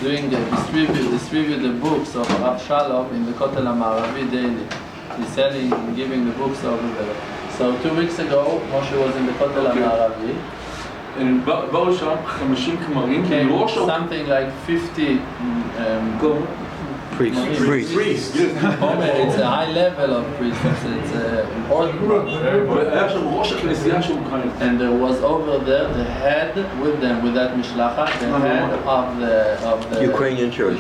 distribute the books of Rav Shalom in the Kotel HaMaravi daily. He's selling, giving the books over there. So 2 weeks ago, Moshe was in the Kotel HaMaravi. And באו שם 50 כמרים, something like 50 priests. It's a high level of priests. It's important. And there was over there the head with them, with that mishlachat, the head of the Ukrainian church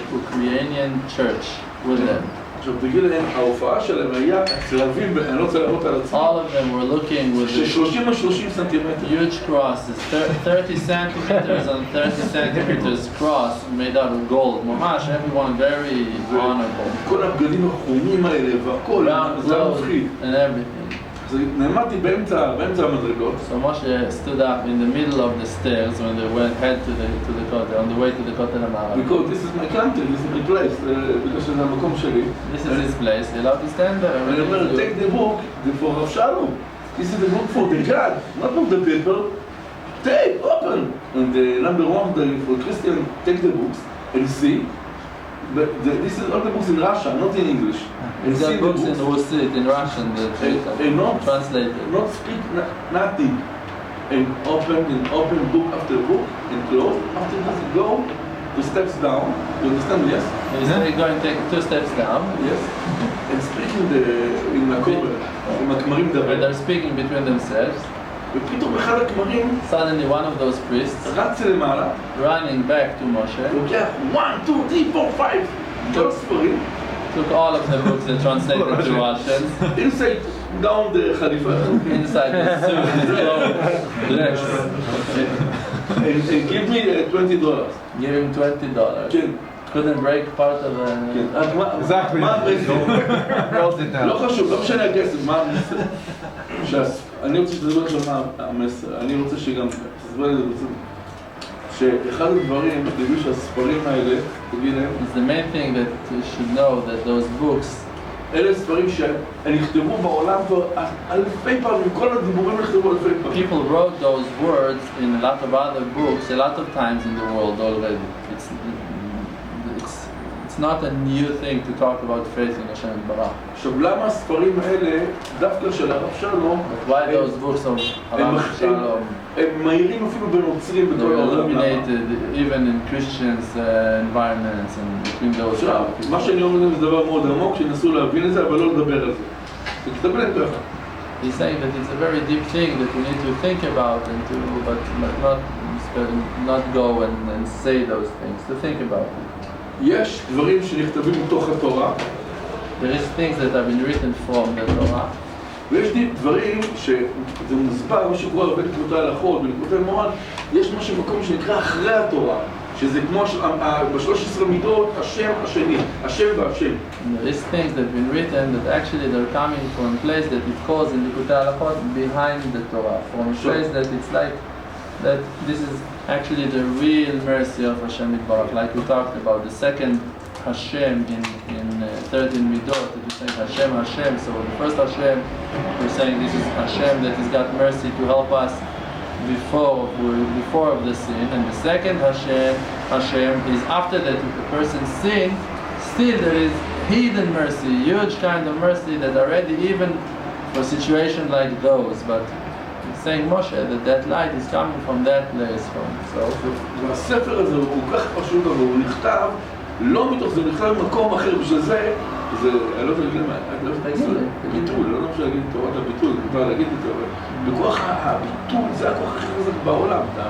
with them. עכשיו תגיד להם, ההופעה שלהם היה צלבים, אני לא רוצה להראות על עצמי. All of them were looking with 30 על 30 סנטימטר. Huge crosses, 30 centimeters on 30 centimeters cross made out of gold. ממש, everyone very honorable. כל הבגדים החומים האלה והכל, זה מפחיד. And everything. אז נעמדתי באמצע המדרגות. So Moshe stood up in the middle of the stairs when they went head to the Kotel, on the way to the Kotel HaMaravi. Because this is my country, this is my place, because זה המקום שלי. This is his place, he allowed to stand there. And I אומר, take the book, for Rav Shalom. This is the book for the God, not for the people. Take, open. And the number one, for Christian, take the books and see. But this is all the books in Russian, not in English. He's got books in Russian, in Russian, not translated. Not speak nothing. And open book after book and close. After that, go 2 steps down. You understand? Yes. He's going to take 2 steps down. Yes. And speaking in הכמרים דבר. They're speaking between themselves. ופתאום אחד הכמרים, suddenly one of those priests, רץ למעלה, running back to Moshe, לוקח 1, 2, 3, 4, 5, כל ספרים, took all of the books and translated to Russian. Inside down the חליפה. Inside the suit, his and give me $20. Give him $20. כן. Couldn't break part of the... Exactly. לא חשוב, לא משנה הכסף, מה המסר? אני רוצה שתדבר עכשיו מה המסר, אני רוצה שגם תסבר לי את זה, שאחד הדברים, תדעו שהספרים האלה, תגיד להם, It's the main thing that you should know that those books, אלה ספרים שנכתבו בעולם כבר אלפי פעמים, כל הדיבורים נכתבו אלפי פעמים. People wrote those words in a lot of other books, a lot of times in the world already. It's not a new thing to talk about faith in Hashem Barach. עכשיו למה הספרים האלה, דווקא של הרב שלום, why those books of Rav Shalom, הם מהירים אפילו בנוצרים בכל they're העולם. illuminated even in Christians environments and between those עכשיו, מה שאני אומר להם זה דבר מאוד עמוק, שינסו להבין את זה, אבל לא לדבר על זה. תכתב להם ככה. He's saying that it's a very deep thing that we need to think about and to, but not go and say those things, to think about it. יש דברים שנכתבים מתוך התורה. There is things that have been written from the Torah. ויש דברים שזה מוסבר, מה שקורה הרבה בנקודי הלכות, בנקודי מורן, יש משהו מקום שנקרא אחרי התורה, שזה כמו ב-13 מידות, השם השני, השם והשם. There is things that have been written that actually they're coming from a place that it calls in בנקודי הלכות behind the Torah, from a place that it's like that this is actually the real mercy of Hashem Yitbarach, like we talked about the second Hashem in 13 Midot, that you say Hashem, Hashem. So the first Hashem, we're saying this is Hashem that has got mercy to help us before of the sin, and the second Hashem is after that if the person sinned, still there is hidden mercy, huge kind of mercy that already even for situations like those, but saying Moshe that light is coming from that place from so. והספר הזה הוא כל כך פשוט, אבל הוא נכתב לא מתוך זה, נכתב במקום אחר, בשביל זה, אני לא תגיד למה, אני לא תגיד ביטול, לא נושב להגיד תורת הביטול, כבר להגיד את זה, אבל בכוח הביטול זה הכוח הכי חזק בעולם, אתה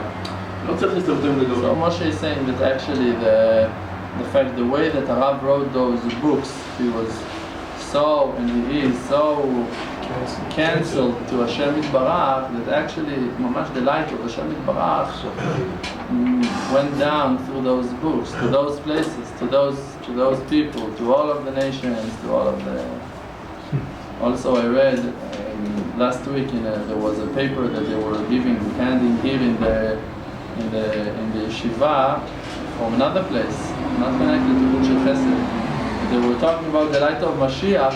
לא צריך להסתובב לגבי. So Moshe is saying that actually the way that Rav wrote those books, he was so, and he is so cancelled to Hashem Yitbarach that actually mamash the light of Hashem Yitbarach went down through those books, to those places, to those people, to all of the nations, to all of the. Also, I read last week there was a paper that they were handing here in the yeshiva from another place, not connected to Buch Chesed. They were talking about the light of Mashiach.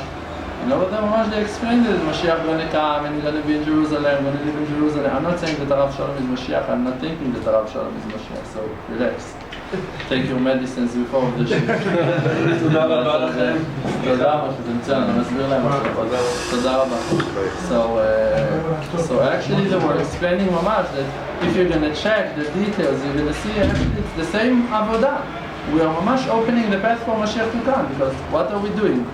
You know what they explained it? Mashiach going to come and he's going to be in Jerusalem, going to live in Jerusalem. I'm not saying that Rav Shalom is Mashiach, I'm not thinking that Rav Shalom is Mashiach, so relax. take your medicines before the shift. תודה רבה לכם. תודה רבה שזה מצוין, אני מסביר להם עכשיו. תודה רבה. So actually they were explaining mamash that if you're going to check the details, you're going to see actually it's the same avodah. We are mamash opening the path for Mashiach to come, because what are we doing?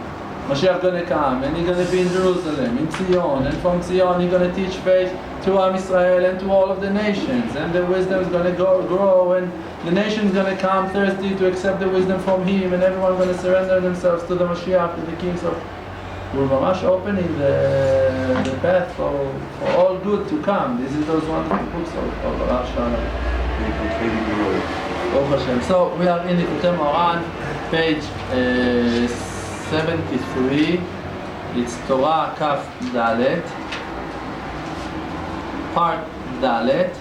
Mashiach going to come and he's going to be in Jerusalem, in Zion, and from Zion he's going to teach faith to Am Israel and to all of the nations, and the wisdom is going to grow, and the nation is going to come thirsty to accept the wisdom from him, and everyone going to surrender themselves to the Mashiach, to the King. So we're mamash opening the path for all good to come. This is those wonderful books of Rav Shalom. So we are in the Likutei Moharan, page 73. It's Torah Kaf Dalet, part Dalet.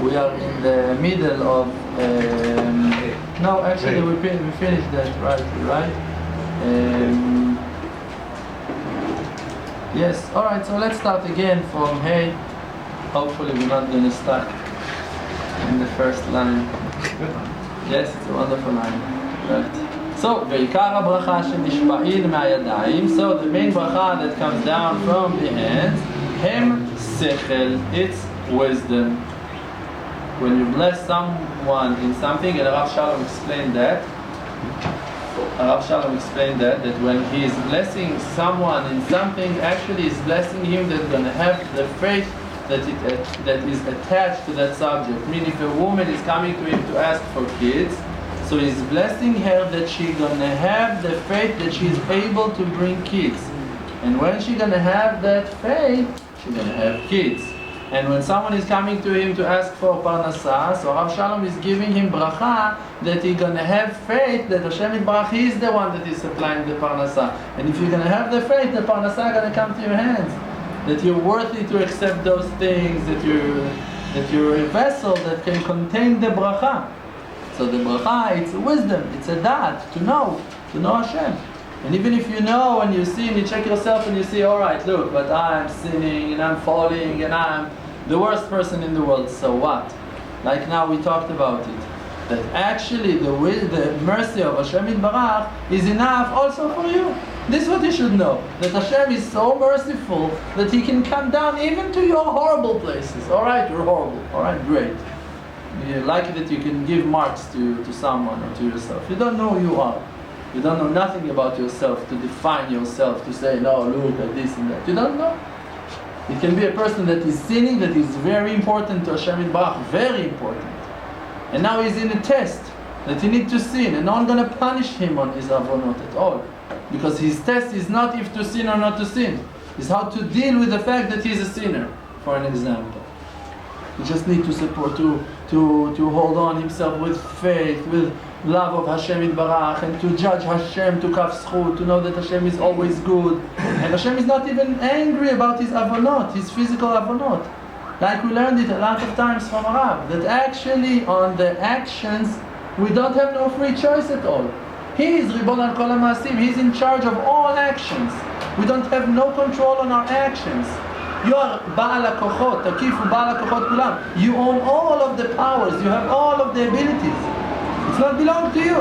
We are in the middle of. No, actually we finished that right? Yes. All right. So let's start again from Hey. Hopefully we're not going to stuck in the first line. Yes, it's a wonderful line. Right. So, ve'ikar habracha shenishba'in ma'yadayim. So the main bracha that comes down from the hands, hem sechel, it's wisdom. When you bless someone in something, and Rav Shalom explained that. That when he is blessing someone in something, actually he's blessing him that's going to have the faith that is attached to that subject. Meaning, if a woman is coming to him to ask for kids, so he's blessing her that she's going to have the faith that she's able to bring kids. And when she's going to have that faith, she's going to have kids. And when someone is coming to him to ask for parnasa, so Rav Shalom is giving him bracha that he's going to have faith that Hashem Yitbarach is the one that is supplying the parnasa. And if you're going to have the faith, the parnasa is going to come to your hands. That you're worthy to accept those things, that you're a vessel that can contain the bracha. So the bracha, it's wisdom, it's a da'at, to know Hashem. And even if you know and you see and you check yourself and you see, all right, look, but I'm sinning and I'm falling and I'm the worst person in the world, so what? Like now we talked about it. That actually the mercy of Hashem Yitbarach is enough also for you. This is what you should know. That Hashem is so merciful that He can come down even to your horrible places. All right, you're horrible. All right, great. You like it that you can give marks to someone or to yourself. You don't know who you are. You don't know nothing about yourself to define yourself, to say, no, look at this and that. You don't know. It can be a person that is sinning, that is very important to Hashem Yitbarach, very important. And now he's in a test that he needs to sin, and no one's going to punish him on his avonot at all. Because his test is not if to sin or not to sin. It's how to deal with the fact that he's a sinner, for an example. You just need to support, to hold on himself with faith, with love of Hashem Yitbarach, and to judge Hashem to kaf zchut, to know that Hashem is always good. And Hashem is not even angry about his avonot, his physical avonot. Like we learned it a lot of times from Rav, that actually on the actions, we don't have no free choice at all. He is Ribon al Kol HaMaasim, He's in charge of all actions. We don't have no control on our actions. You are Ba'al HaKochot, Takifu Ba'al HaKochot Kulam. You own all of the powers, you have all of the abilities. It's not belong to you.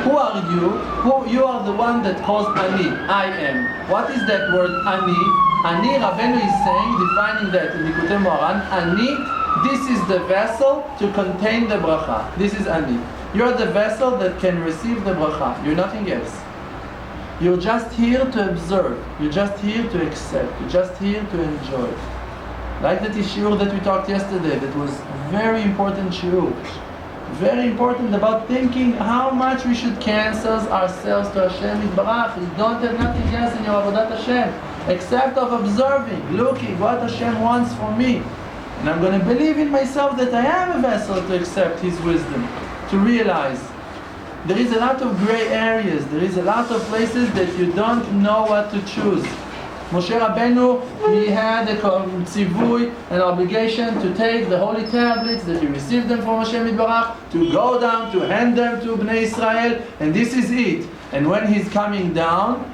Who are you? You are the one that calls Ani, I am. What is that word Ani? Ani, Rabbeinu is saying, defining that in Likutei Moharan, Ani, this is the vessel to contain the bracha. This is Ani. You're the vessel that can receive the bracha. You're nothing else. You're just here to observe. You're just here to accept. You're just here to enjoy. Like that shiur that we talked yesterday, that was very important shiur. Very important about thinking how much we should cancel ourselves to Hashem Yitbarach. You don't have nothing else in your avodat Hashem except of observing, looking what Hashem wants from me. And I'm going to believe in myself that I am a vessel to accept His wisdom, to realize. There is a lot of gray areas, there is a lot of places that you don't know what to choose. Moshe Rabbeinu, he had a tzivui, an obligation to take the holy tablets that he received them from Hashem Yitbarach, to go down, to hand them to Bnei Israel, and this is it. And when he's coming down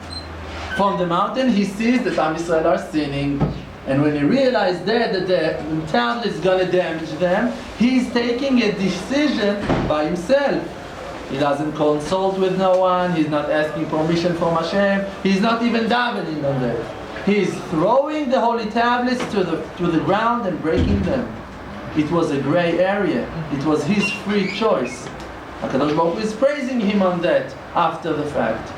from the mountain, he sees that Am Yisrael are sinning. And when he realized that the tablet is going to damage them, he's taking a decision by himself. He doesn't consult with no one, he's not asking permission from Hashem, he's not even davening on that. He's throwing the holy tablets to the ground and breaking them. It was a gray area. It was his free choice. HaKadosh Baruch Hu is praising him on that after the fact.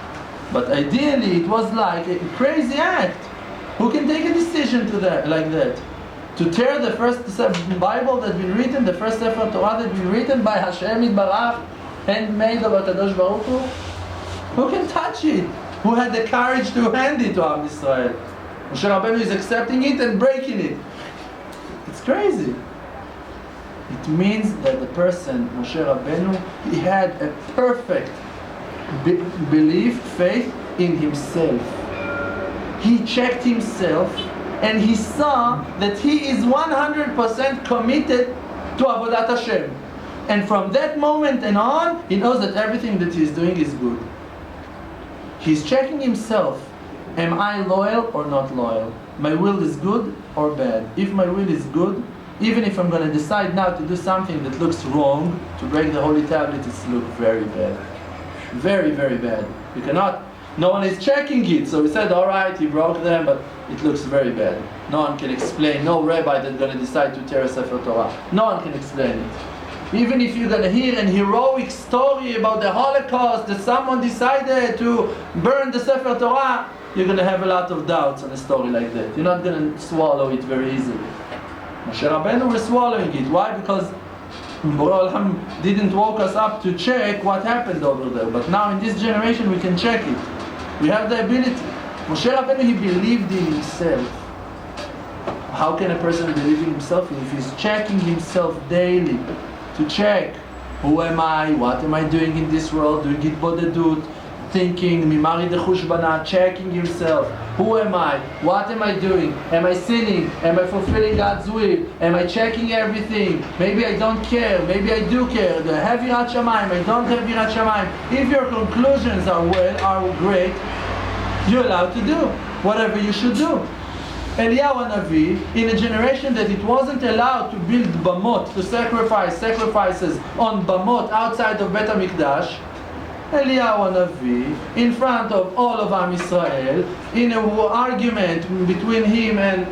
But ideally, it was like a crazy act. Who can take a decision to that like that? To tear the first Bible that's been written, the first Sefer Torah that's been written by Hashem Yitbarach, handmade of HaKadosh Baruch Hu? Who can touch it? Who had the courage to hand it to Am Yisrael? Moshe Rabbeinu is accepting it and breaking it. It's crazy. It means that the person, Moshe Rabbeinu, he had a perfect belief, faith in himself. He checked himself and he saw that he is 100% committed to Avodat Hashem. And from that moment and on, he knows that everything that he's doing is good. He's checking himself. Am I loyal or not loyal? My will is good or bad? If my will is good, even if I'm going to decide now to do something that looks wrong, to break the holy tablet, it's look very bad. Very, very bad. You cannot, no one is checking it. So he said, all right, he broke them, but it looks very bad. No one can explain, no rabbi that's going to decide to tear a Sefer Torah. No one can explain it. Even if you're going to hear an heroic story about the Holocaust, that someone decided to burn the Sefer Torah, you're going to have a lot of doubts on a story like that. You're not going to swallow it very easily. Moshe Rabbeinu was swallowing it. Why? Because Borei Olam didn't woke us up to check what happened over there. But now in this generation we can check it. We have the ability. Moshe Rabbeinu, he believed in himself. How can a person believe in himself if he's checking himself daily? To check, who am I? What am I doing in this world? Doing Hitbodedut, thinking, Mimari de Chushbana, checking himself. Who am I? What am I doing? Am I sinning? Am I fulfilling God's will? Am I checking everything? Maybe I don't care. Maybe I do care. Do I have Yirat Shamayim? I don't have Yirat Shamayim. If your conclusions are great, you're allowed to do whatever you should do. Eliyahu Hanavi, in a generation that it wasn't allowed to build bamot, to sacrifices on bamot outside of Bet HaMikdash, Eliyahu Hanavi, in front of all of Am Yisrael, in an argument between him and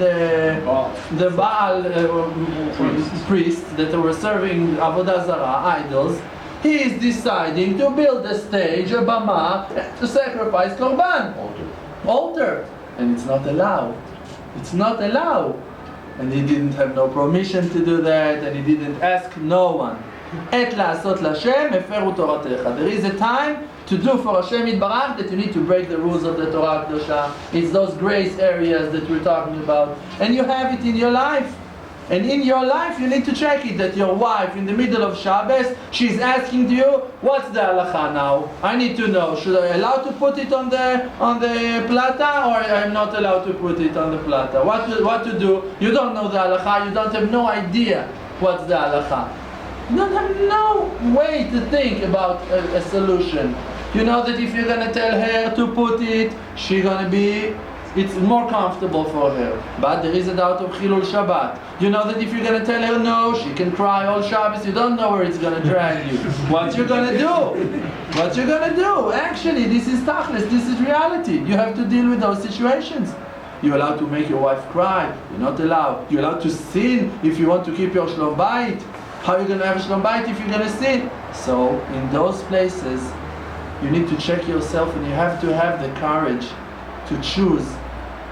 the Baal priests that were serving Avodah Zarah, idols, he is deciding to build a stage, a bama, to sacrifice korban, altar. And it's not allowed. It's not allowed. And he didn't have no permission to do that, and he didn't ask no one. Et la'asot l'Hashem, eferu toratecha. There is a time to do for Hashem Yitbarach that you need to break the rules of the Torah Kedosha. It's those grace areas that we're talking about. And you have it in your life. And in your life, you need to check it, that your wife, in the middle of Shabbos, she's asking to you, what's the halacha now? I need to know, should I allow to put it on the plata, or I'm not allowed to put it on the plata? What to do? You don't know the halacha, you don't have no idea what's the halacha. You don't have no way to think about a solution. You know that if you're going to tell her to put it, she's going to be... It's more comfortable for her. But there is a doubt of Chilul Shabbat. You know that if you're going to tell her no, she can cry all Shabbos. You don't know where it's going to drag you. What you're going to do? What you're going to do? Actually, this is tachlis. This is reality. You have to deal with those situations. You're allowed to make your wife cry. You're not allowed. You're allowed to sin if you want to keep your shlom bayit. How are you going to have a shlom bayit if you're going to sin? So, in those places, you need to check yourself, and you have to have the courage to choose,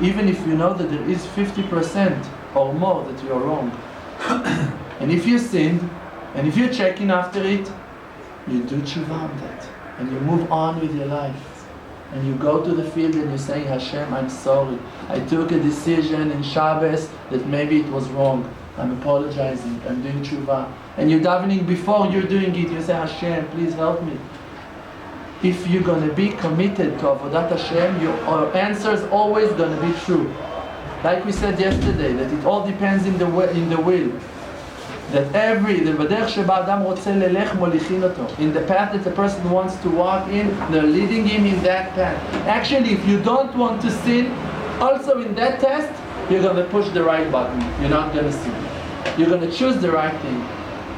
even if you know that there is 50% or more that you are wrong. And if you sinned, and if you're checking after it, you do tshuva on that, and you move on with your life. And you go to the field and you say, Hashem, I'm sorry. I took a decision in Shabbos that maybe it was wrong. I'm apologizing, I'm doing tshuva. And you're davening before you're doing it, you say, Hashem, please help me. If you're going to be committed to Avodat Hashem, your answer is always going to be true. Like we said yesterday, that it all depends in the will. That in the path that the person wants to walk in, they're leading him in that path. Actually, if you don't want to sin, Also in that test, you're going to push the right button. You're not going to sin. You're going to choose the right thing.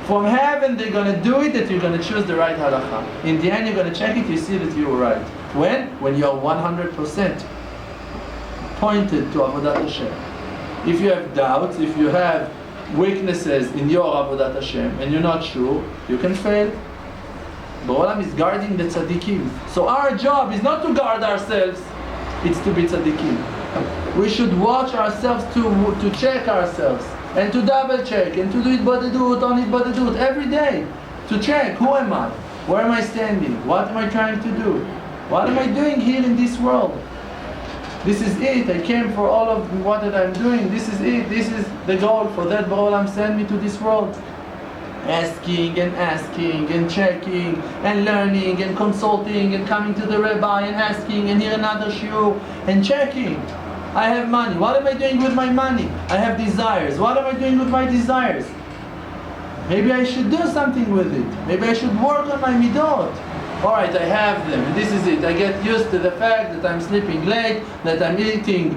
From heaven, they're going to do it that you're going to choose the right halakha. In the end, you're going to check it, you see that you were right. When? When you're 100% pointed to Avodat Hashem. If you have doubts, if you have weaknesses in your Avodat Hashem, and you're not sure, you can fail. The Olam is guarding the tzaddikim. So our job is not to guard ourselves, it's to be tzaddikim. We should watch ourselves to check ourselves, and to double check, and to do Hitbodedut on Hitbodedut every day. To check, who am I? Where am I standing? What am I trying to do? What am I doing here in this world? This is it. I came for all of what that I'm doing. This is it. This is the goal. For that, Ba'olam sent me to this world. Asking and checking and learning and consulting and coming to the rabbi and asking and hear another shiur and checking. I have money. What am I doing with my money? I have desires. What am I doing with my desires? Maybe I should do something with it. Maybe I should work on my midot. Alright, I have them, and this is it. I get used to the fact that I'm sleeping late, that I'm eating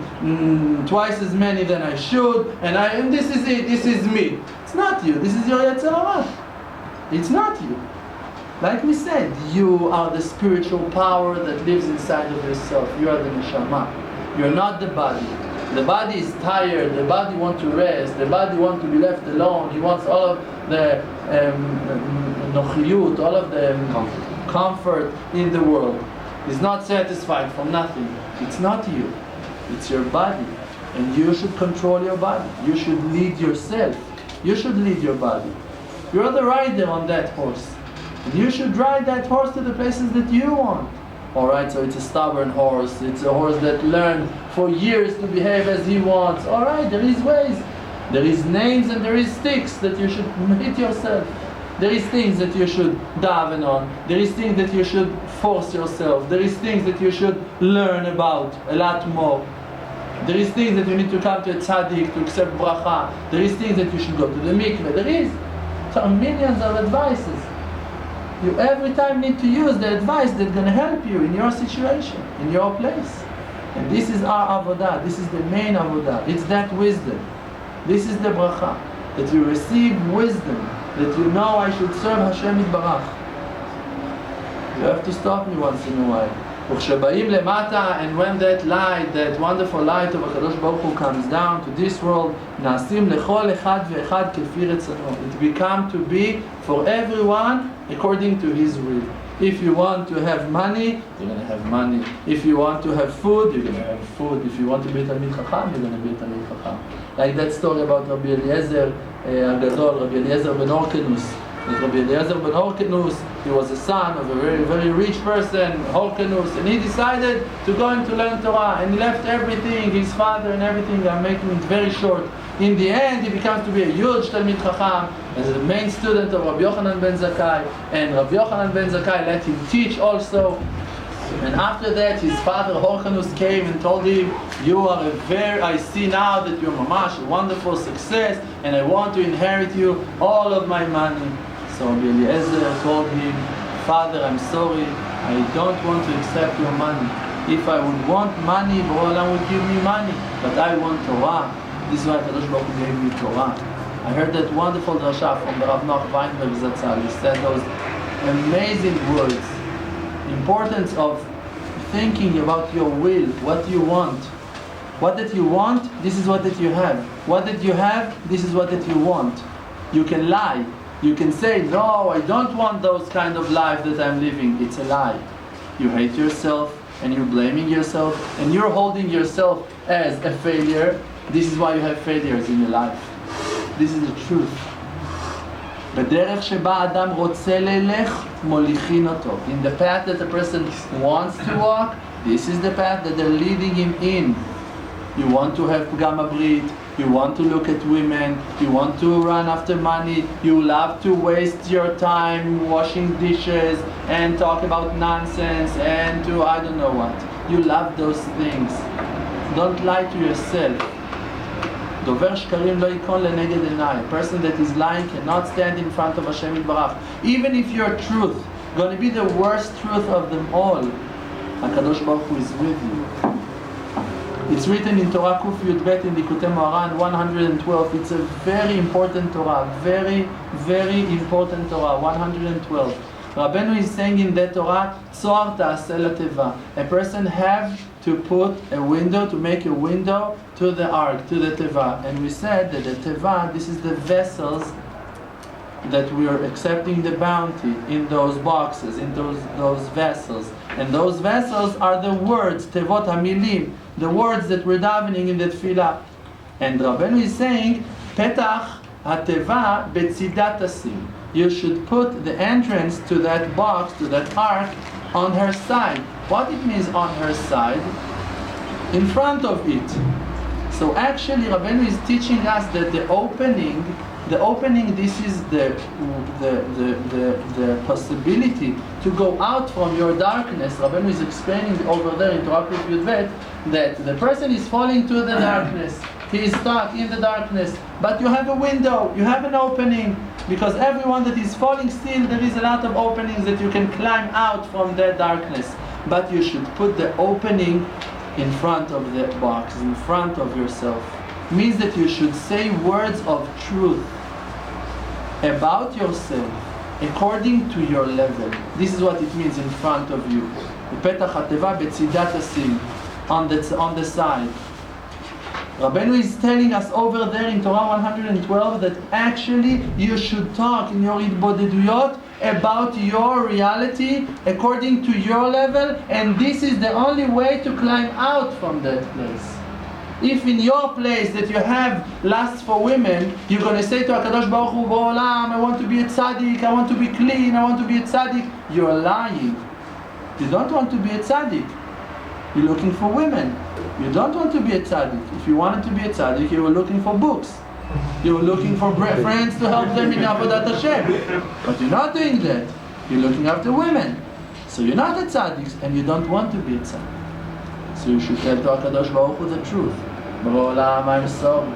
twice as many than I should, and this is it, this is me. It's not you, this is your Yetzer Hara. It's not you. Like we said, you are the spiritual power that lives inside of yourself. You are the neshama. You're not the body. The body is tired, the body wants to rest, the body wants to be left alone. He wants all of the nochiyut, all of the comfort in the world. He's not satisfied from nothing. It's not you. It's your body. And you should control your body. You should lead yourself. You should lead your body. You're the rider on that horse. And you should ride that horse to the places that you want. Alright, so it's a stubborn horse. It's a horse that learned for years to behave as he wants. Alright, there is ways. There is names and there is sticks that you should hit yourself. There is things that you should daven on. There is things that you should force yourself. There is things that you should learn about a lot more. There is things that you need to come to a tzaddik to accept bracha. There is things that you should go to the mikveh. There is millions of advices. You every time need to use the advice that's going to help you in your situation, in your place. And this is our avodah. This is the main avodah. It's that wisdom. This is the bracha. That you receive wisdom. That you know I should serve Hashem Yitbarach. You have to stop me once in a while. וכשבאים למטה, and when that light, that wonderful light of HaKadosh Baruch Hu comes down to this world, נעשים לכל אחד ואחד כפי רצונו. It become to be for everyone according to his will. If you want to have money, you're going to have money. If you want to have food, you're going to have food. If you want to be Talmid Chacham, you're going to be Talmid Chacham. Like that story about Rabbi Eliezer Agadol, Rabbi Eliezer ben Horkenus. Rabbi Eliezer ben Horkenus, he was a son of a very, very rich person, Horkenus, and he decided to go and to learn Torah, and he left everything, his father and everything. I'm making it very short. In the end, he becomes to be a huge Talmid Chacham, as the main student of Rabbi Yochanan ben Zakkai, and Rabbi Yochanan ben Zakkai let him teach also. And after that, his father Horkenus came and told him, you are I see now that you're mamash, a wonderful success, and I want to inherit you all of my money. So Rabbi Eliezer told him, Father, I'm sorry, I don't want to accept your money. If I would want money, Ba'olam would give me money, but I want Torah. This is why HaKadosh Baruch Hu gave me Torah. I heard that wonderful drasha from the Rav Nachman of Breslev. He said those amazing words. Importance of thinking about your will, what you want. What that you want, this is what that you have. What that you have, this is what that you want. You can lie. You can say, no, I don't want those kind of life that I'm living. It's a lie. You hate yourself, and you're blaming yourself, and you're holding yourself as a failure. This is why you have failures in your life. This is the truth. בדרך שבה אדם רוצה ללך, מוליכין אותו. In the path that a person wants to walk, this is the path that they're leading him in. You want to have pgam abrit, you want to look at women, you want to run after money, you love to waste your time washing dishes and talk about nonsense and to I don't know what. You love those things. Don't lie to yourself. דובר שקרים לא ייכון לנגד עיניי. A person that is lying cannot stand in front of Hashem Yitbarach. Even if your truth going to be the worst truth of them all, HaKadosh Baruch Hu is with you. It's written in Torah Kuf Yud Bet in Likutei Moharan 112. It's a very important Torah, very, very important Torah, 112. Rabbeinu is saying in that Torah, Tzoar ta'aseh lateva. A person have to put a window, to make a window to the ark, to the teva. And we said that the teva, this is the vessels that we are accepting the bounty in those boxes, in those vessels. And those vessels are the words, tevot hamilim, the words that we're davening in the tefillah. And Rabbeinu is saying, petach hateva betzidat tasim. You should put the entrance to that box, to that ark, on her side. What it means on her side? In front of it. So actually Rabbeinu is teaching us that the opening, this is the possibility to go out from your darkness. Rabbeinu is explaining over there in Torah Kuf Yud Bet that the person is falling to the darkness. He is stuck in the darkness. But you have a window, you have an opening. Because everyone that is falling still, there is a lot of openings that you can climb out from that darkness. But you should put the opening in front of the box, in front of yourself. Means that you should say words of truth about yourself according to your level. This is what it means in front of you. Petach hateva betzidat tasim, on the side. Rabbeinu is telling us over there in Torah 112 that actually you should talk in your Hitbodedut about your reality according to your level, and this is the only way to climb out from that place. If in your place that you have lust for women, you're going to say to HaKadosh Baruch Hu, Ba'olam, I want to be a tzaddik, I want to be clean, I want to be a tzaddik, you're lying. You don't want to be a tzaddik. You're looking for women. You don't want to be a tzaddik. If you wanted to be a tzaddik, you were looking for books. You were looking for friends to help them in Avodat Hashem. But you're not doing that. You're looking after women. So you're not a tzaddik, and you don't want to be a tzaddik. So you should tell to HaKadosh Baruch Hu the truth. Ba'olam, I'm sorry.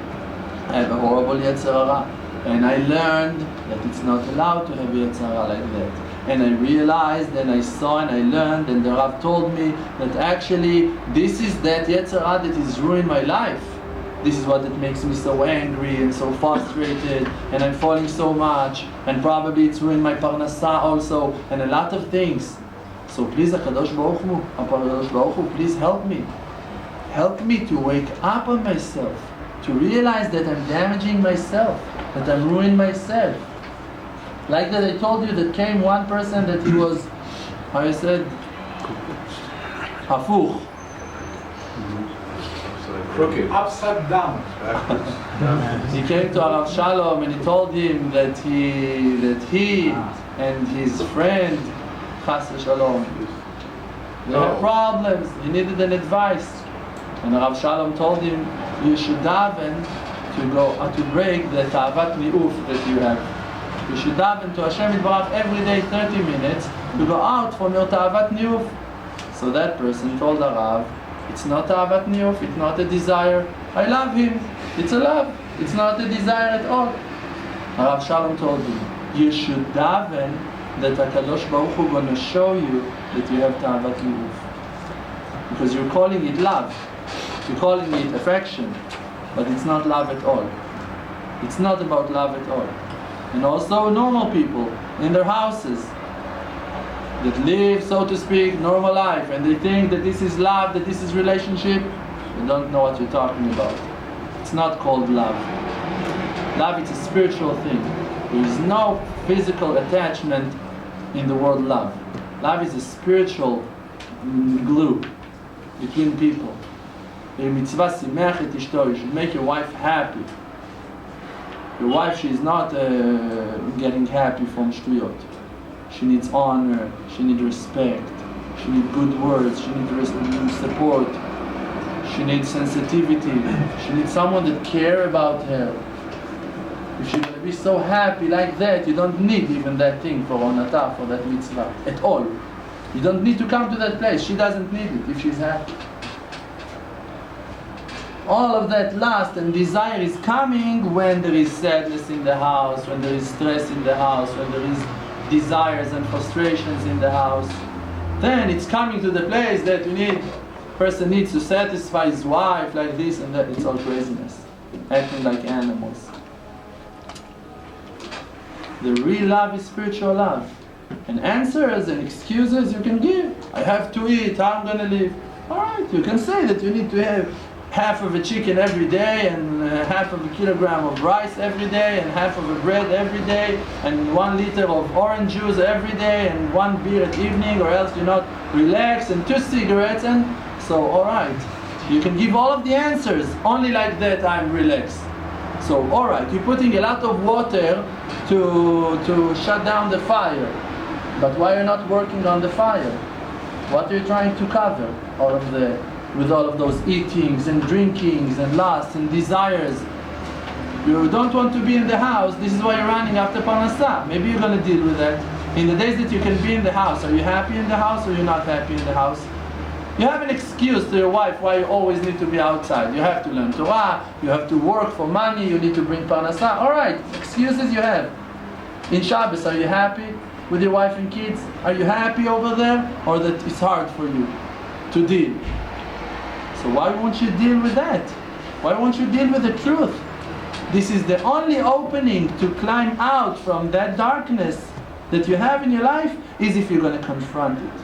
I have a horrible Yetzer Hara. And I learned that it's not allowed to have Yetzer Hara like that. And I realized, and I saw, and I learned, and the Rav told me that actually this is that Yetzer Hara that is ruining my life. This is what it makes me so angry and so frustrated, and I'm falling so much, and probably it's ruined my parnasa also, and a lot of things. So please, HaKadosh Baruch Hu, please help me. Help me to wake up on myself, to realize that I'm damaging myself, that I'm ruining myself. Like that I told you that came one person that he was, how you said, hafuch. Crooked. Upside down. He came to Rav Shalom and he told him that he and his friend, Chas Shalom, they had problems. He needed an advice. And Rav Shalom told him, you should daven to break the ta'avat ni'uf that you have. You should daven to Hashem Yitbarach every day 30 minutes to go out from your ta'avat ni'uf. So that person told the Rav, it's not ta'avat ni'uf, it's not a desire. I love him. It's a love. It's not a desire at all. Rav Shalom told him, you should daven that HaKadosh Baruch Hu going to show you that you have ta'avat ni'uf. Because you're calling it love. You're calling it affection. But it's not love at all. It's not about love at all. And also normal people in their houses that live, so to speak, normal life, and they think that this is love, that this is relationship. You don't know what you're talking about. It's not called love. Love is a spiritual thing. There is no physical attachment in the word love. Love is a spiritual glue between people. You should make your wife happy. Your wife, she is not getting happy from shtuyot. She needs honor, she needs respect, she needs good words, she needs support, she needs sensitivity, she needs someone that cares about her. If she's going to be so happy like that, you don't need even that thing for onata, for that mitzvah, at all. You don't need to come to that place. She doesn't need it if she's happy. All of that lust and desire is coming when there is sadness in the house, when there is stress in the house, when there is desires and frustrations in the house. Then it's coming to the place that you need person needs to satisfy his wife like this and that. It's all craziness. Acting like animals. The real love is spiritual love. And answers and excuses you can give. I have to eat, how I'm going to live. Alright, you can say that you need to have half of a chicken every day, and half of a kilogram of rice every day, and half of a bread every day, and 1 liter of orange juice every day, and 1 beer at evening, or else you not relax, and 2 cigarettes, and so alright. You can give all of the answers, only like that I'm relaxed. So alright, you're putting a lot of water to shut down the fire. But why are you not working on the fire? What are you trying to cover with all of those eatings and drinkings and lusts and desires? You don't want to be in the house, this is why you're running after parnasah. Maybe you're going to deal with that. In the days that you can be in the house, are you happy in the house or you're not happy in the house? You have an excuse to your wife why you always need to be outside. You have to learn Torah, you have to work for money, you need to bring parnasah. Alright, excuses you have. In Shabbos, are you happy with your wife and kids? Are you happy over there? Or that it's hard for you to deal? So why won't you deal with that? Why won't you deal with the truth? This is the only opening to climb out from that darkness that you have in your life, is if you're going to confront it.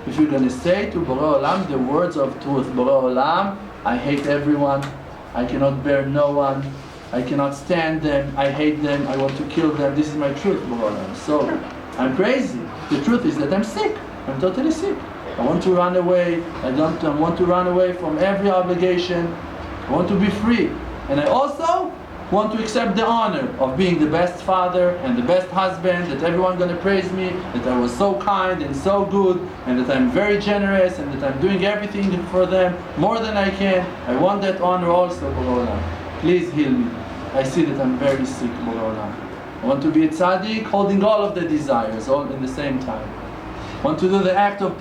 If you're going to say to Borei Olam the words of truth. Borei Olam, I hate everyone. I cannot bear no one. I cannot stand them. I hate them. I want to kill them. This is my truth, Borei Olam. So, I'm crazy. The truth is that I'm sick. I'm totally sick. I want to run away. I want to run away from every obligation. I want to be free. And I also want to accept the honor of being the best father and the best husband, that everyone's going to praise me, that I was so kind and so good, and that I'm very generous, and that I'm doing everything for them more than I can. I want that honor also, Borei Olam. Please heal me. I see that I'm very sick, Borei Olam. I want to be a tzaddik, holding all of the desires, all in the same time. I want to do the act of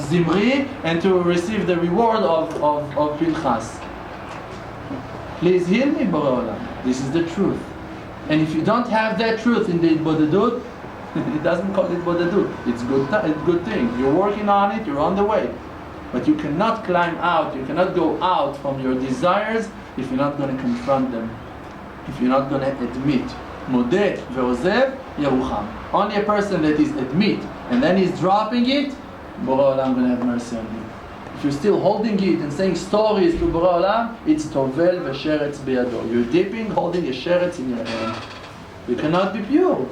Zimri, and to receive the reward of Pinchas. Please heal me, Borei Olam. This is the truth. And if you don't have that truth in the Hitbodedut, it doesn't call it Hitbodedut. It's good thing. You're working on it, you're on the way. But you cannot climb out, you cannot go out from your desires if you're not going to confront them. If you're not going to admit. Modeh ve'ozev yerucham. Only a person that is admit and then he's dropping it, Borei Olam going to have mercy on you. If you're still holding it and saying stories to Borei Olam, it's tovel v'sheretz biyado. You're dipping, holding a sheretz in your hand. You cannot be pure.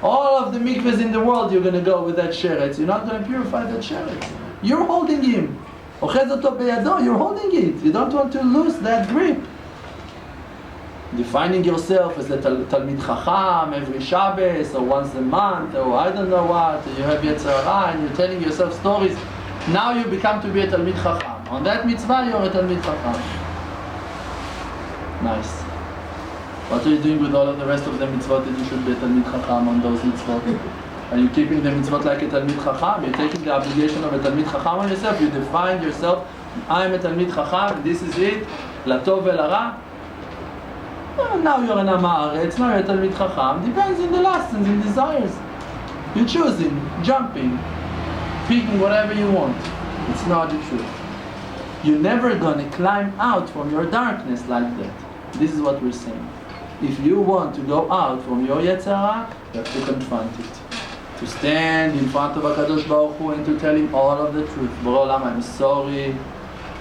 All of the mikvahs in the world, you're going to go with that sheretz. You're not going to purify that sheretz. You're holding him. Ochez oto biyado. You're holding it. You don't want to lose that grip. Defining yourself as a Talmid Chacham every Shabbos or once a month or I don't know what. You have Yetzer Hara and you're telling yourself stories. Now you become to be a Talmid Chacham. On that mitzvah, you're a Talmid Chacham. Nice. What are you doing with all of the rest of the mitzvot that you should be a Talmid Chacham on those mitzvot? Are you keeping the mitzvot like a Talmid Chacham? You're taking the obligation of a Talmid Chacham on yourself? You define yourself, I'm a Talmid Chacham, this is it, Latov ve'lara. Now you're an Am Haaretz, now you're a Talmid Chacham. Depends on the lusts and the desires. You're choosing, jumping, picking whatever you want. It's not the truth. You're never going to climb out from your darkness like that. This is what we're saying. If you want to go out from your Yetzer Hara, you have to confront it. To stand in front of HaKadosh Baruch Hu and to tell him all of the truth. Borei Olam, I'm sorry.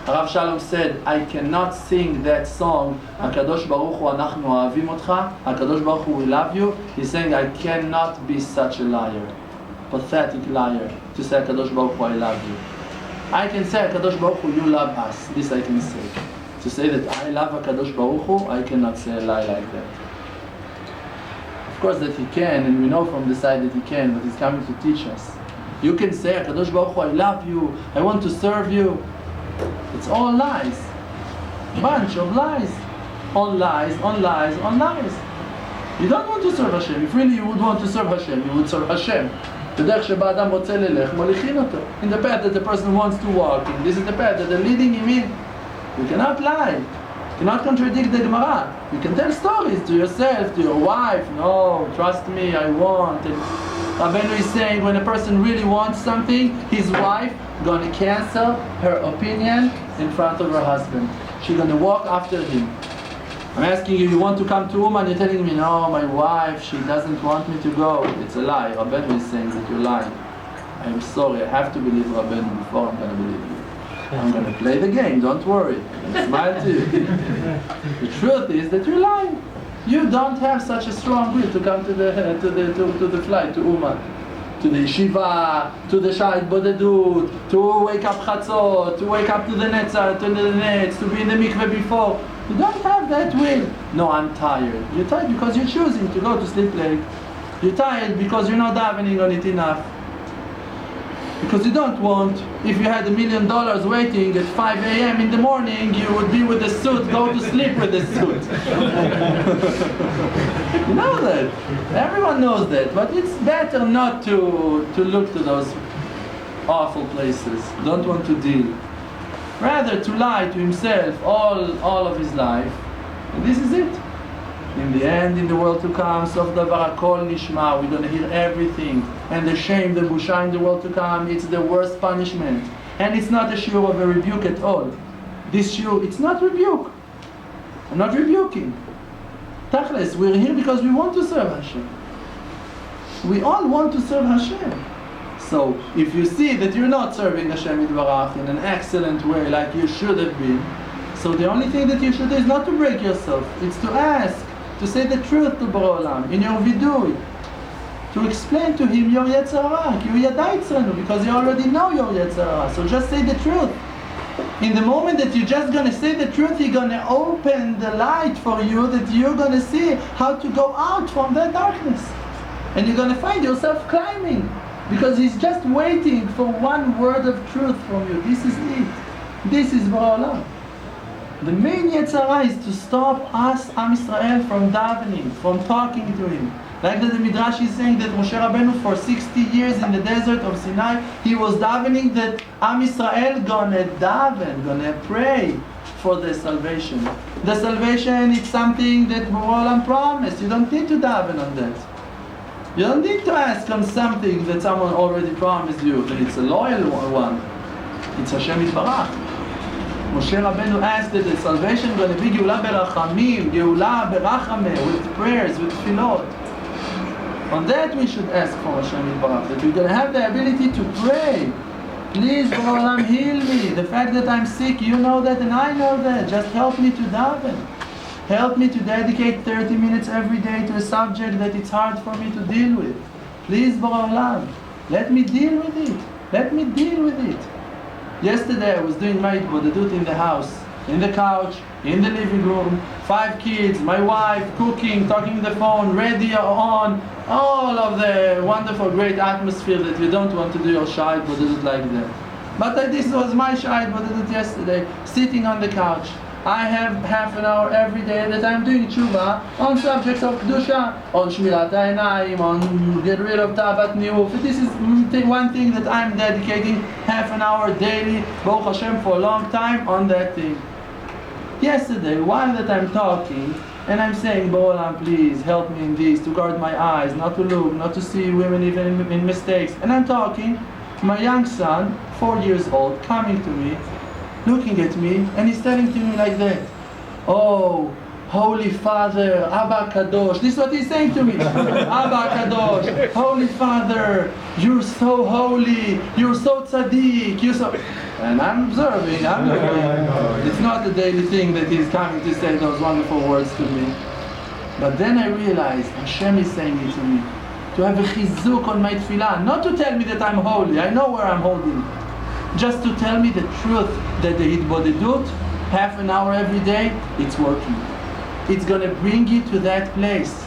Rav Shalom said, I cannot sing that song, HaKadosh Baruch Hu, Anachnu Ohavim Otcha, HaKadosh Baruch Hu, we love you. He's saying, I cannot be such a liar, pathetic liar, to say HaKadosh Baruch Hu, I love you. I can say HaKadosh Baruch Hu, you love us. This I can say. To say that I love HaKadosh Baruch Hu, I cannot say a lie like that. Of course that he can, and we know from the side that he can, but he's coming to teach us. You can say, HaKadosh Baruch Hu, I love you, I want to serve you. It's all lies. Bunch of lies. On lies, on lies, on lies. You don't want to serve Hashem. If really you would want to serve Hashem, you would serve Hashem. בדרך שבה אדם רוצה ללך, מוליכים אותו. In the path that the person wants to walk in. This is the path that they're leading him in. You cannot lie. You cannot contradict the Gemara. You can tell stories to yourself, to your wife. No, trust me, I want. Rabbeinu is saying when a person really wants something, his wife gonna cancel her opinion in front of her husband. She's gonna walk after him. I'm asking you, you want to come to Uman? You're telling me, no, my wife, she doesn't want me to go. It's a lie. Rabbeinu is saying that you're lying. I'm sorry, I have to believe Rabbeinu before I'm gonna believe you. I'm gonna play the game, don't worry. I'm gonna smile to you. The truth is that you're lying. You don't have such a strong will to come to the flight, to Uman, to the yeshiva, to the Hitbodedut, to wake up chatzot, to wake up to the netzah, to the nets, to be in the mikveh before. You don't have that will. No, I'm tired. You're tired because you're choosing to go to sleep late. You're tired because you're not davening on it enough. Because you don't want, if you had $1 million waiting at 5 a.m. in the morning, you would be with a suit, go to sleep with a suit. You know that. Everyone knows that. But it's better not to look to those awful places. Don't want to deal. Rather to lie to himself all of his life. And this is it. In the end, in the world to come, Sof Davar Kol Nishma, we're going to hear everything. And the shame, the busha in the world to come, it's the worst punishment. And it's not a shiur of a rebuke at all. This shiur, it's not rebuke. I'm not rebuking. Tachlis, we're here because we want to serve Hashem. We all want to serve Hashem. So, if you see that you're not serving Hashem Yitbarach in an excellent way like you should have been, so the only thing that you should do is not to break yourself, it's to ask, to say the truth to Borei Olam, in your vidui, to explain to him your Yetzer Hara, because you already know your Yetzer Hara, so just say the truth. In the moment that you're just going to say the truth, he's going to open the light for you, that you're going to see how to go out from that darkness. And you're going to find yourself climbing, because he's just waiting for one word of truth from you. This is it. This is Borei Olam. The main Yetzer Hara is to stop us, Am Yisrael, from davening, from talking to him. Like that the Midrash is saying that Moshe Rabbeinu for 60 years in the desert of Sinai, he was davening that Am Yisrael gonna daven, gonna pray for the salvation. The salvation is something that Borei Olam promised. You don't need to daven on that. You don't need to ask on something that someone already promised you, that it's a loyal one. It's Hashem Yitbarach. Moshe Rabbeinu asked that the salvation is going to be Geula berachamim, Geula berachameh, with prayers, with tefillot. On that we should ask for Hashem Yitbarach, that we're going to have the ability to pray. Please, Borei Olam, heal me. The fact that I'm sick, you know that and I know that. Just help me to daven. Help me to dedicate 30 minutes every day to a subject that it's hard for me to deal with. Please, Borei Olam, let me deal with it. Let me deal with it. Yesterday I was doing my Hitbodedut in the house, in the couch, in the living room, 5 kids, my wife, cooking, talking on the phone, radio on, all of the wonderful, great atmosphere that you don't want to do your Hitbodedut like that. But this was my Hitbodedut yesterday, sitting on the couch. I have half an hour every day that I'm doing tshuva on subjects of kedusha, on shmirat ha'einayim, on get rid of tabat niuf. This is one thing that I'm dedicating half an hour daily, Baruch Hashem, for a long time on that thing. Yesterday, while that I'm talking, and I'm saying, Borei Olam, please help me in this, to guard my eyes, not to look, not to see women even in mistakes. And I'm talking, my young son, 4 years old, coming to me, looking at me, and he's telling to me like that, oh, Holy Father, Abba Kadosh. This is what he's saying to me. Abba Kadosh, Holy Father, you're so holy, you're so tzaddik, you're so... And I'm observing, I'm looking. It's not a daily thing that he's coming to say those wonderful words to me. But then I realized Hashem is saying it to me, to have a chizuk on my tefillah, not to tell me that I'm holy, I know where I'm holding. Just to tell me the truth that the Hitbodedut, half an hour every day, it's working. It's going to bring you to that place.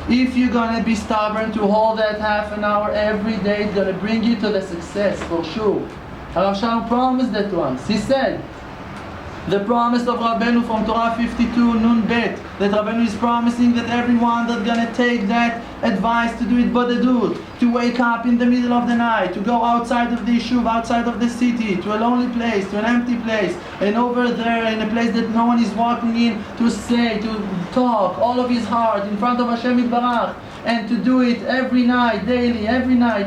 If you're going to be stubborn to hold that half an hour every day, it's going to bring you to the success, for sure. Rav Shalom promised that to us. He said, the promise of Rabbeinu from Torah 52, Nun Bet, that Rabbeinu is promising that everyone that's going to take that advice to do Hitbodedut, to wake up in the middle of the night, to go outside of the yeshuv, outside of the city, to a lonely place, to an empty place, and over there in a place that no one is walking in, to say, to talk all of his heart in front of Hashem Yitbarach, and to do it every night, daily, every night.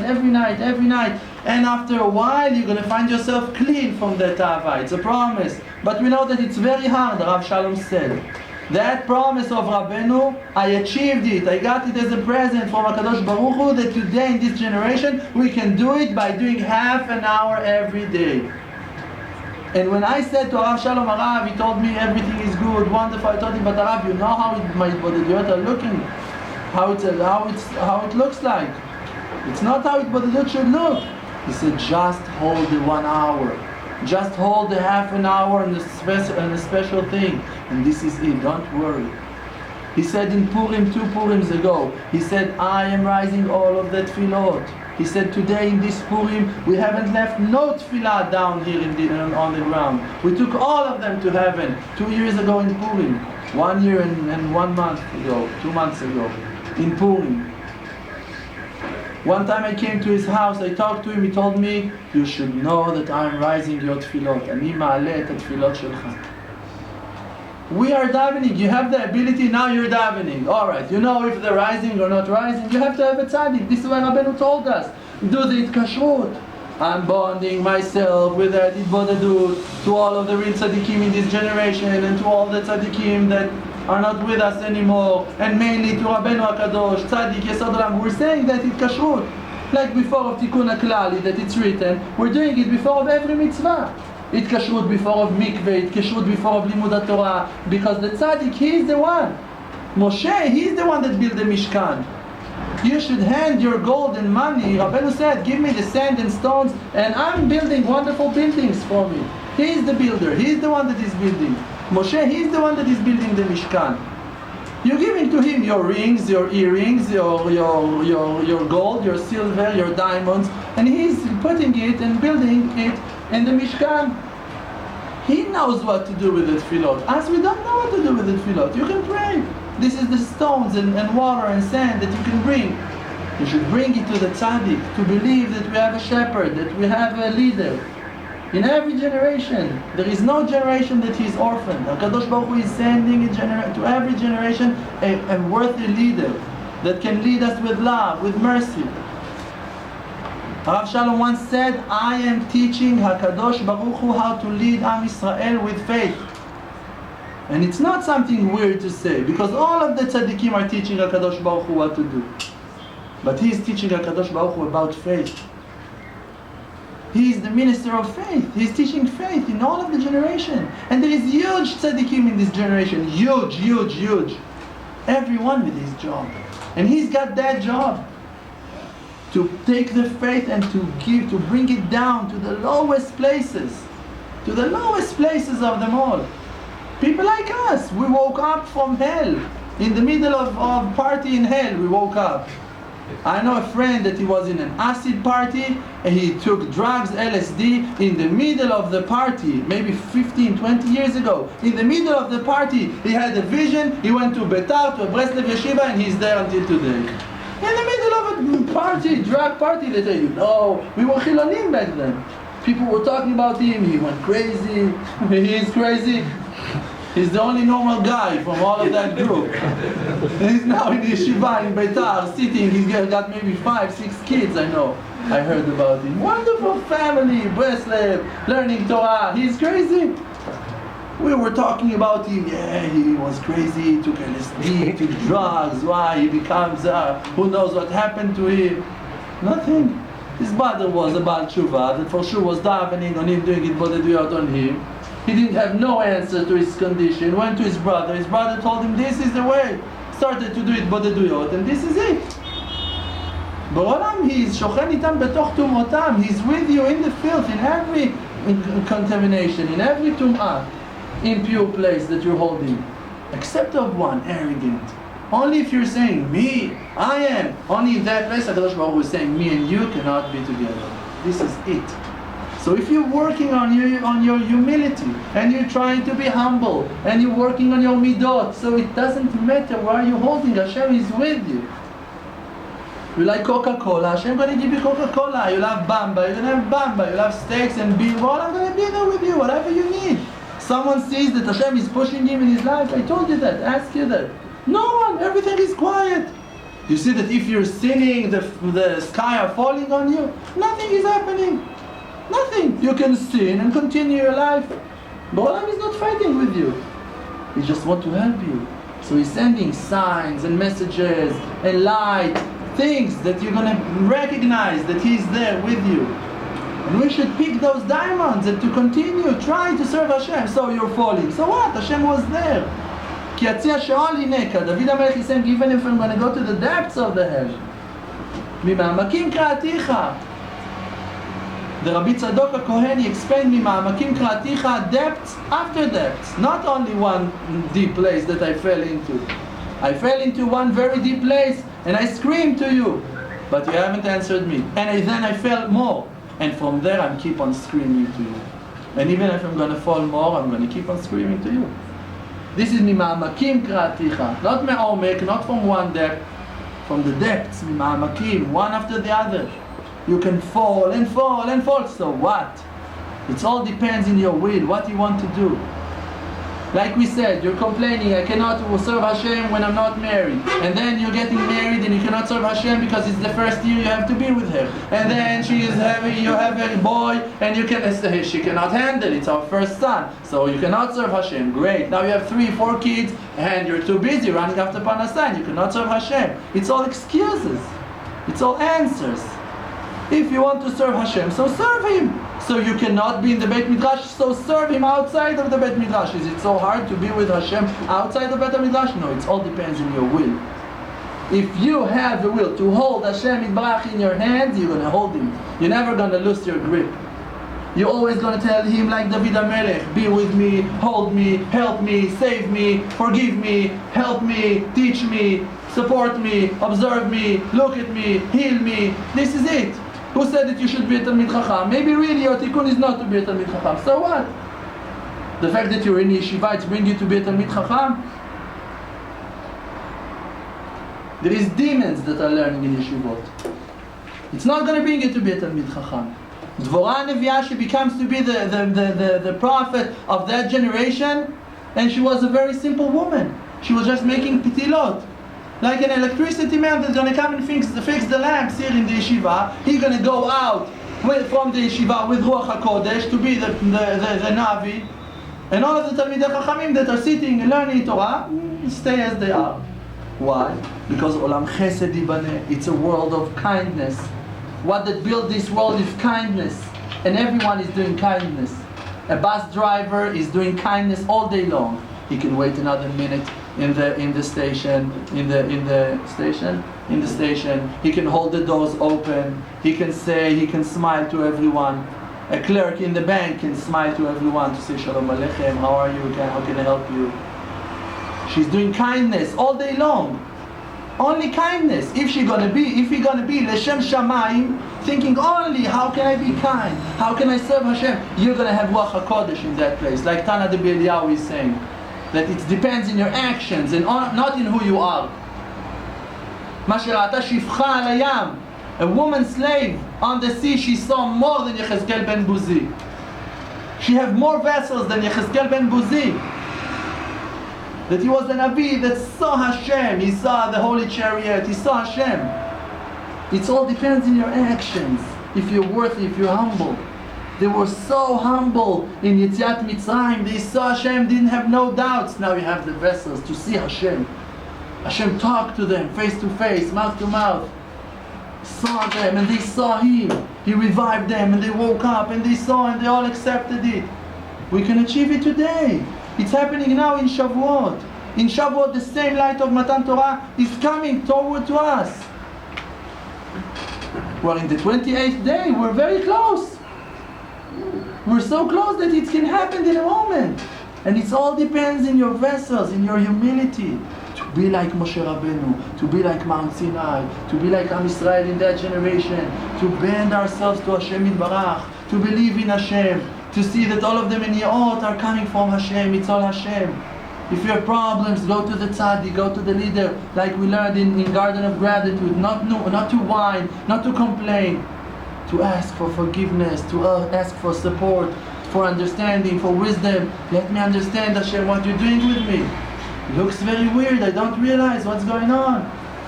And after a while, you're going to find yourself clean from that tava. It's a promise. But we know that it's very hard, Rav Shalom said. That promise of Rabbeinu, I achieved it. I got it as a present from HaKadosh Baruch Hu, that today in this generation, we can do it by doing half an hour every day. And when I said to Rav Shalom Arav, he told me everything is good, wonderful. I told him, but Arav, you know how my Hitbodedut are looking, how it looks like. It's not how Hitbodedut should look. He said, just hold the 1 hour. Just hold the half an hour and a special thing. And this is it, don't worry. He said in Purim, 2 Purims ago, he said, I am rising all of the tefillot. He said, today in this Purim, we haven't left no tefillah down here on the ground. We took all of them to heaven 2 years ago in Purim. 1 year and 1 month ago, 2 months ago, in Purim. One time I came to his house, I talked to him, he told me, you should know that I am rising your tefillot. אני מעלה את התפילות שלך. We are davening, you have the ability, now you're davening. Alright, you know if they're rising or not rising, you have to have a tzaddik. This is what Rabbeinu told us. Do the itkashrut. I'm bonding myself with the Hitbodedut to all of the real tzaddikim in this generation and to all the tzaddikim that are not with us anymore, and mainly to Rabbeinu HaKadosh, Tzaddik Yesod Olam. We're saying that it's kashrut, like before of Tikkun HaKlali, that it's written, we're doing it before of every mitzvah. It's kashrut before of mikveh, it's kashrut before of limud Torah, because the Tzaddik, he is the one. Moshe, he's the one that built the Mishkan. You should hand your gold and money. Rabbeinu said, give me the sand and stones, and I'm building wonderful buildings for me. He's the builder, he's the one that is building. Moshe, he's the one that is building the Mishkan. You're giving to him your rings, your earrings, your gold, your silver, your diamonds, and he's putting it and building it in the Mishkan. He knows what to do with the tefillot. As we don't know what to do with the tefillot, you can pray. This is the stones and water and sand that you can bring. You should bring it to the tzaddik, to believe that we have a shepherd, that we have a leader. In every generation, there is no generation that he is orphaned. HaKadosh Baruch Hu is sending to every generation a worthy leader that can lead us with love, with mercy. Rav Shalom once said, I am teaching HaKadosh Baruch Hu how to lead Am Yisrael with faith. And it's not something weird to say, because all of the tzaddikim are teaching HaKadosh Baruch Hu what to do. But he is teaching HaKadosh Baruch Hu about faith. He is the minister of faith. He is teaching faith in all of the generation. And there is huge tzaddikim in this generation. Huge, huge, huge. Everyone with his job. And he's got that job. To take the faith and to bring it down to the lowest places. To the lowest places of them all. People like us, we woke up from hell. In the middle of party in hell, we woke up. I know a friend that he was in an acid party and he took drugs, LSD, in the middle of the party, maybe 15, 20 years ago. In the middle of the party, he had a vision, he went to Betar, to a Breslev yeshiva, and he's there until today. In the middle of a party, drug party, they tell you, no, we were chilonim back then. People were talking about him, he went crazy, he is crazy. He's the only normal guy from all of that group. He's now in yeshiva in Beitar, sitting, he's got maybe 5, 6 kids, I know. I heard about him. Wonderful family, Breslev, learning Torah. He's crazy. We were talking about him, yeah, he was crazy, he took LSD, took drugs, why he becomes, who knows what happened to him. Nothing. His brother was a Baal Tshuva, that for sure was davening on him, doing Hitbodedut on him. He didn't have no answer to his condition, went to his brother told him this is the way. Started to do Hitbodedut, and this is it. B'olam, he is shochen itam betoch tumotam. He's with you in the filth, in every contamination, in every tum'ah, impure place that you're holding. Except of one, arrogant. Only if you're saying, me, I am, only in that place, HaKadosh Baruch Hu is saying, me and you cannot be together. This is it. So if you're working on your humility, and you're trying to be humble, and you're working on your midot, so it doesn't matter where you're holding, Hashem is with you. You like Coca-Cola, Hashem going to give you Coca-Cola. You love Bamba, you're going to have Bamba. You love steaks and beer, well, I'm going to be there with you, whatever you need. Someone sees that Hashem is pushing him in his life, I told you that, ask you that. No one, everything is quiet. You see that if you're sinning, the sky are falling on you? Nothing is happening. Nothing. You can sin and continue your life. Ba'olam is not fighting with you. He just wants to help you. So he's sending signs and messages and light, things that you're going to recognize that he's there with you. And we should pick those diamonds and to continue trying to serve Hashem. So you're falling. So what? Hashem was there. Ki atzia she'ol hineka. David HaMelech is saying, even if I'm going to go to the depths of the hell. Mima'amakim kra'aticha. The Rabbi Tzadok HaKohen, he explained Mima'amakim kra'aticha, depths after depths. Not only one deep place that I fell into. I fell into one very deep place and I screamed to you. But you haven't answered me. And then I fell more. And from there I keep on screaming to you. And even if I'm going to fall more, I'm going to keep on screaming to you. This is Mima'amakim kra'aticha. Not me'omek, not from one depth. From the depths, Mima'amakim, one after the other. You can fall and fall and fall. So what? It all depends in your will, what you want to do. Like we said, you're complaining, I cannot serve Hashem when I'm not married. And then you're getting married and you cannot serve Hashem because it's the first year you have to be with her. And then you have a boy and she cannot handle it. It's our first son. So you cannot serve Hashem. Great. Now you have 3-4 kids and you're too busy running after Parnasan. You cannot serve Hashem. It's all excuses. It's all answers. If you want to serve Hashem, so serve Him. So you cannot be in the Beit Midrash, so serve Him outside of the Beit Midrash. Is it so hard to be with Hashem outside the Beit Midrash? No, it all depends on your will. If you have the will to hold Hashem Yitbarach in your hands, you're going to hold Him. You're never going to lose your grip. You're always going to tell Him like David HaMelech, be with me, hold me, help me, save me, forgive me, help me, teach me, support me, observe me, look at me, heal me. This is it. Who said that you should be a Talmid Chacham? Maybe really your tikkun is not to be a Talmid Chacham. So what? The fact that you're in yeshiva, it's bring you to be a Talmid Chacham? There is demons that are learning in yeshivot. It's not going to bring you to be a Talmid Chacham. Dvorah Neviah, she becomes to be the prophet of that generation, and she was a very simple woman. She was just making pitilot. Like an electricity man that's going to come and fix the lamps here in the yeshiva. He's going to go out from the yeshiva with Ruach HaKodesh to be the Navi. And all of the Talmidei Chachamim that are sitting and learning Torah, stay as they are. Why? Because Olam Chesed Yibaneh, it's a world of kindness. What that built this world is kindness. And everyone is doing kindness. A bus driver is doing kindness all day long. He can wait another minute in the station. He can hold the doors open. He can smile to everyone. A clerk in the bank can smile to everyone to say Shalom Aleichem, how are you? How can I help you? She's doing kindness all day long. Only kindness. If he gonna be Leshem Shamayim, thinking only how can I be kind? How can I serve Hashem? You're gonna have Ruach HaKodesh in that place. Like Tana de Belial is saying. That it depends in your actions and not in who you are. A woman slave on the sea, she saw more than Yechezkel ben Buzi. She had more vessels than Yechezkel ben Buzi. That he was the Nabi that saw Hashem. He saw the holy chariot. He saw Hashem. It all depends in your actions. If you're worthy, if you're humble. They were so humble in Yetziat Mitzrayim. They saw Hashem, didn't have no doubts. Now you have the vessels to see Hashem. Hashem talked to them face to face, mouth to mouth. Saw them and they saw Him. He revived them and they woke up and they saw and they all accepted it. We can achieve it today. It's happening now in Shavuot. In Shavuot, the same light of Matan Torah is coming toward to us. We're in the 28th day. We're very close. We're so close that it can happen in a moment. And it all depends in your vessels, in your humility. To be like Moshe Rabbeinu, to be like Mount Sinai, to be like Am Yisrael in that generation, to bend ourselves to Hashem Yitbarach, to believe in Hashem, to see that all of the Meniot are coming from Hashem, it's all Hashem. If you have problems, go to the tzaddik, go to the leader, like we learned in Garden of Gratitude, not to whine, not to complain, to ask for forgiveness, to ask for support, for understanding, for wisdom. Let me understand, Hashem, what you're doing with me. It looks very weird, I don't realize what's going on.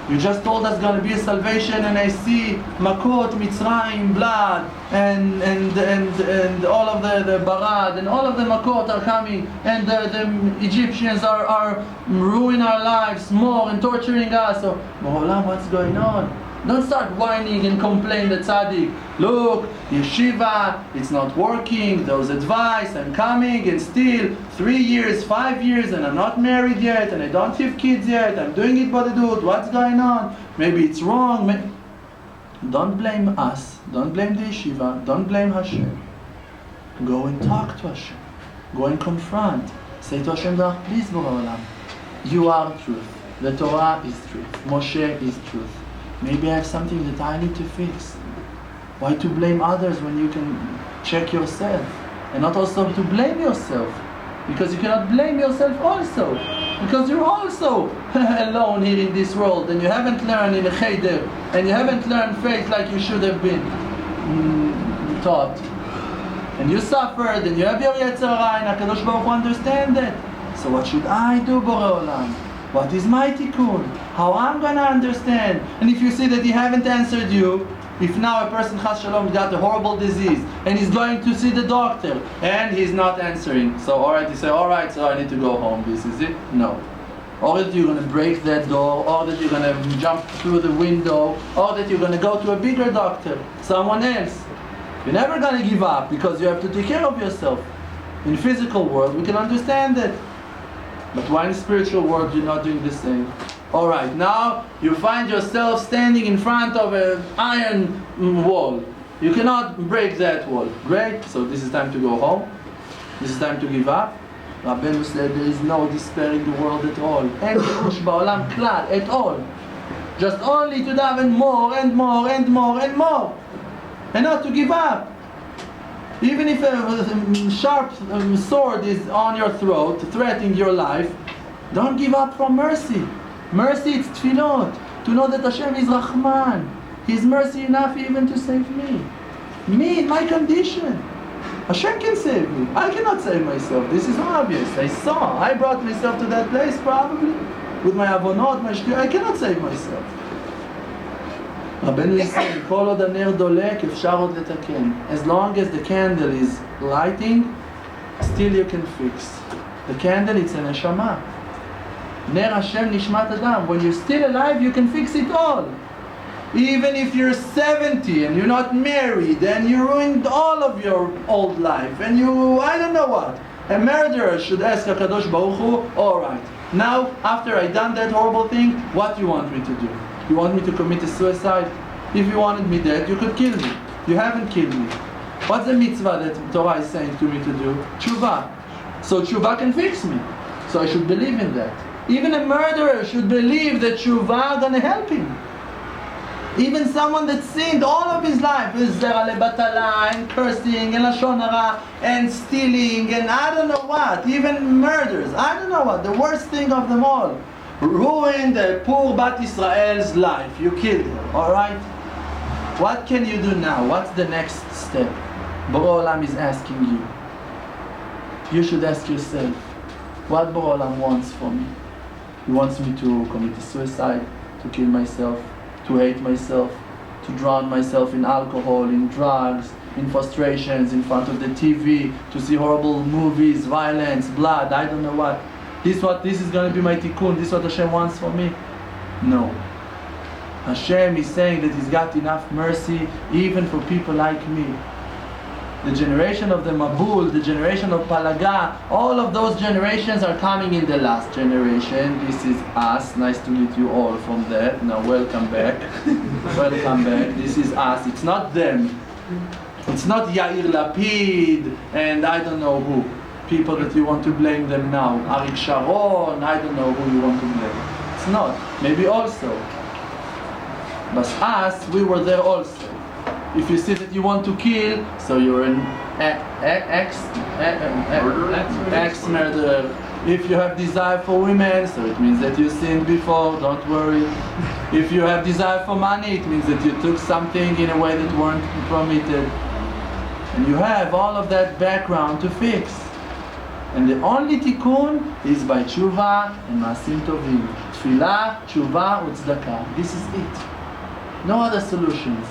You just told us going to be a salvation, and I see Makot, Mitzrayim, blood, and all of the Barad, and all of the Makot are coming, and the Egyptians are ruining our lives more and torturing us. So, B'olam, what's going on? Don't start whining and complain the tzaddik. Look, yeshiva, it's not working, those advice, I'm coming, and still 3 years, 5 years, and I'm not married yet, and I don't have kids yet, I'm doing Hitbodedut, what's going on? Maybe it's wrong. Don't blame us, don't blame the yeshiva, don't blame Hashem. Go and talk to Hashem. Go and confront. Say to Hashem, please, Borei Olam, you are truth. The Torah is truth. Moshe is truth. Maybe I have something that I need to fix. Why to blame others when you can check yourself? And not also to blame yourself. Because you cannot blame yourself also. Because you're also alone here in this world, and you haven't learned in a cheder, and you haven't learned faith like you should have been taught. And you suffered, and you have your Yetzer Hara, and HaKadosh Baruch Hu understand it. So what should I do, Borei Olam? What is my tikkun? How I'm going to understand? And if you see that he haven't answered you, if now a person Chas Shalom got a horrible disease and he's going to see the doctor and he's not answering, so alright, you say, alright, so I need to go home, this is it? No. Or that you're going to break that door, or that you're going to jump through the window, or that you're going to go to a bigger doctor, someone else. You're never going to give up because you have to take care of yourself. In physical world, we can understand that. But why in the spiritual world you're not doing the same? Alright, now you find yourself standing in front of an iron wall. You cannot break that wall. Great, so this is time to go home. This is time to give up. Rabbeinu said there is no despair in the world at all. And Yerush Ba'olam Klal at all. Just only to daven more and more and more and more. And not to give up. Even if a sharp sword is on your throat, threatening your life, don't give up from mercy. Mercy is tefillot, to know that Hashem is Rahman. He is mercy enough even to save me. Me in my condition. Hashem can save me. I cannot save myself. This is obvious. I brought myself to that place probably. With my avonot, my shkir, I cannot save myself. Rabbeinu is saying, Kol od haner dolek, efshar od letaken. As long as the candle is lighting, still you can fix. The candle, it's a neshama. Ner Hashem nishmat adam. When you're still alive, you can fix it all. Even if you're 70 and you're not married and you ruined all of your old life and you, I don't know what. A murderer should ask HaKadosh Baruch Hu, alright, now after I done that horrible thing, what do you want me to do? You want me to commit a suicide? If you wanted me dead, you could kill me. You haven't killed me. What's the mitzvah that Torah is saying to me to do? Tshuva. So tshuva can fix me. So I should believe in that. Even a murderer should believe that tshuva is going to help him. Even someone that sinned all of his life is zera lebatala and cursing and lashon hara and stealing and I don't know what, even murders, I don't know what, the worst thing of them all. Ruined the poor Bat Israel's life. You killed her, alright? What can you do now? What's the next step? Borei Olam is asking you. You should ask yourself, what Borei Olam wants from me? He wants me to commit suicide, to kill myself, to hate myself, to drown myself in alcohol, in drugs, in frustrations, in front of the TV, to see horrible movies, violence, blood, I don't know what. This is going to be my tikkun, this is what Hashem wants for me? No. Hashem is saying that He's got enough mercy even for people like me. The generation of the Mabul, the generation of Palaga, all of those generations are coming in the last generation. This is us. Nice to meet you all from that. Now welcome back. Welcome back. This is us. It's not them. It's not Yair Lapid and I don't know who. People that you want to blame them now. Arik Sharon, I don't know who you want to blame. It's not. Maybe also. But us, we were there also. If you see that you want to kill, so you're an ex-murderer. If you have desire for women, so it means that you sinned before, don't worry. If you have desire for money, it means that you took something in a way that weren't permitted. And you have all of that background to fix. And the only tikkun is by tshuva and maasim tovim. Tfilah, tshuva, u'tzedakah. This is it. No other solutions.